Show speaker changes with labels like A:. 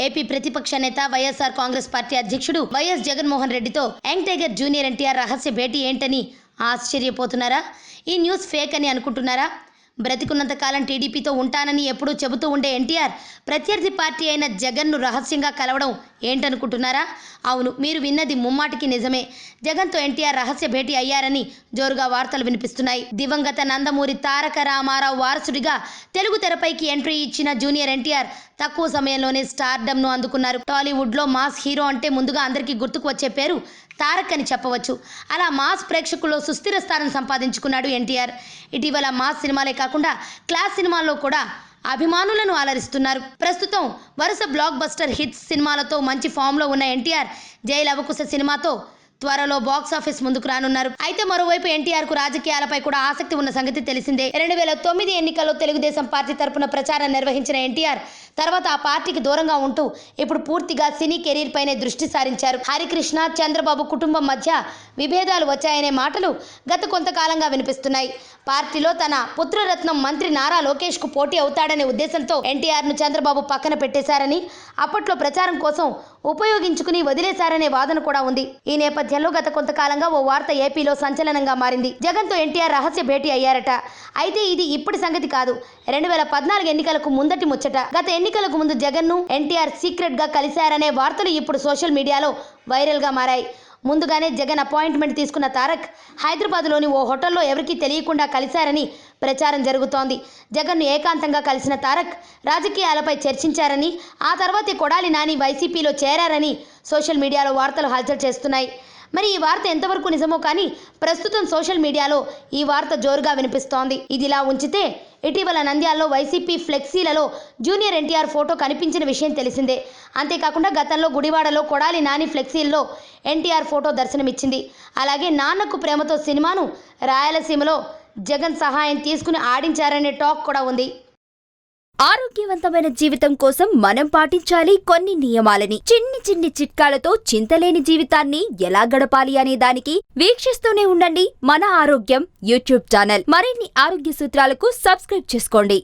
A: AP ప్రతిపక్ష నేత YSR Congress party అధ్యక్షుడు వైఎస్ జగన్మోహన్ రెడ్డితో యంగ్ టైగర్ జూనియర్ ఎన్టీఆర్ రహస్య భేటీ ఏంటని ఆశ్చర్యపోతున్నారా? ఈ న్యూస్ ఫేక్ అని అనుకుంటున్నారా? బ్రతికున్నంత కాలం టీడీపీతో ఉంటానని ఎప్పుడూ చెబుతూ ఉండే ఎన్టీఆర్ ప్రత్యర్థి పార్టీ అయిన జగన్ను రహస్యంగా కలవడం ఏంటనుకుంటున్నారా? అవును, మీరు విన్నది ముమ్మాటికి నిజమే. జగన్తో ఎన్టీఆర్ రహస్య భేటీ అయ్యారని జోరుగా వార్తలు వినిపిస్తున్నాయి. దివంగత నందమూరి తారక రామారావు వారసుడిగా తెలుగు తెరపైకి ఎంట్రీ ఇచ్చిన జూనియర్ ఎన్టీఆర్ తక్కువ సమయంలోనే స్టార్డమ్ను అందుకున్నారు. టాలీవుడ్లో మాస్ హీరో అంటే ముందుగా అందరికీ గుర్తుకు వచ్చే పేరు తారక్ అని చెప్పవచ్చు. అలా మాస్ ప్రేక్షకుల్లో సుస్థిర స్థానం సంపాదించుకున్నాడు ఎన్టీఆర్. ఇటీవల మాస్ సినిమాలే కాకుండా క్లాస్ సినిమాల్లో కూడా అభిమానులను అలరిస్తున్నారు. ప్రస్తుతం వరుస బ్లాక్ బస్టర్ హిట్స్ సినిమాలతో మంచి ఫామ్లో ఉన్న ఎన్టీఆర్ జై లవకుశ సినిమాతో త్వరలో బాక్సాఫీస్ ముందుకు రానున్నారు. అయితే మరోవైపు ఎన్టీఆర్ కు రాజకీయాలపై కూడా ఆసక్తి ఉన్న సంగతి తెలిసిందే. 2009 ఎన్నికల్లో తెలుగుదేశం పార్టీ తరపున ప్రచారం నిర్వహించిన ఎన్టీఆర్ తర్వాత ఆ పార్టీకి దూరంగా ఉంటూ ఇప్పుడు పూర్తిగా సినీ కెరీర్ పైనే దృష్టి సారించారు. హరికృష్ణ, చంద్రబాబు కుటుంబం మధ్య విభేదాలు వచ్చాయనే మాటలు గత కొంతకాలంగా వినిపిస్తున్నాయి. పార్టీలో తన పుత్రరత్నం మంత్రి నారా లోకేష్ కు పోటీ అవుతాడనే ఉద్దేశంతో ఎన్టీఆర్ ను చంద్రబాబు పక్కన పెట్టేశారని, అప్పట్లో ప్రచారం కోసం ఉపయోగించుకుని వదిలేశారనే వాదన కూడా ఉంది. ఈ నేపథ్యంలో గత కొంతకాలంగా ఓ వార్త ఏపీలో సంచలనంగా మారింది. జగన్తో ఎన్టీఆర్ రహస్య భేటీ అయ్యారట. అయితే ఇది ఇప్పటి సంగతి కాదు. 2014 ఎన్నికలకు ముందటి ముచ్చట. గత ఎన్నికలకు ముందు జగన్ను ఎన్టీఆర్ సీక్రెట్ గా కలిశారనే వార్తలు ఇప్పుడు సోషల్ మీడియాలో వైరల్ గా మారాయి. ముందుగానే జగన్ అపాయింట్మెంట్ తీసుకున్న తారక్ హైదరాబాద్లోని ఓ హోటల్లో ఎవరికీ తెలియకుండా కలిశారని ప్రచారం జరుగుతోంది. జగన్ను ఏకాంతంగా కలిసిన తారక్ రాజకీయాలపై చర్చించారని, ఆ తర్వాతే కొడాలి నాని వైసీపీలో చేరారని సోషల్ మీడియాలో వార్తలు హల్చల్ చేస్తున్నాయి. మరి ఈ వార్త ఎంతవరకు నిజమో కానీ ప్రస్తుతం సోషల్ మీడియాలో ఈ వార్త జోరుగా వినిపిస్తోంది. ఇదిలా ఉంచితే ఇటీవల నంద్యాలలో వైసీపీ ఫ్లెక్సీలలో జూనియర్ ఎన్టీఆర్ ఫోటో కనిపించిన విషయం తెలిసిందే. అంతేకాకుండా గతంలో గుడివాడలో కొడాలి నాని ఫ్లెక్సీల్లో ఎన్టీఆర్ ఫోటో దర్శనమిచ్చింది. అలాగే నాన్నకు ప్రేమతో సినిమాను రాయలసీమలో జగన్ సహాయం తీసుకుని ఆడించారనే టాక్ కూడా ఉంది.
B: ఆరోగ్యవంతమైన జీవితం కోసం మనం పాటించాలి కొన్ని నియమాలని. చిన్ని చిన్ని చిట్కాలతో చింతలేని జీవితాన్ని ఎలా గడపాలి అనే దానికి వీక్షిస్తూనే ఉండండి మన ఆరోగ్యం యూట్యూబ్ ఛానల్. మరిన్ని ఆరోగ్య సూత్రాలకు సబ్స్క్రైబ్ చేసుకోండి.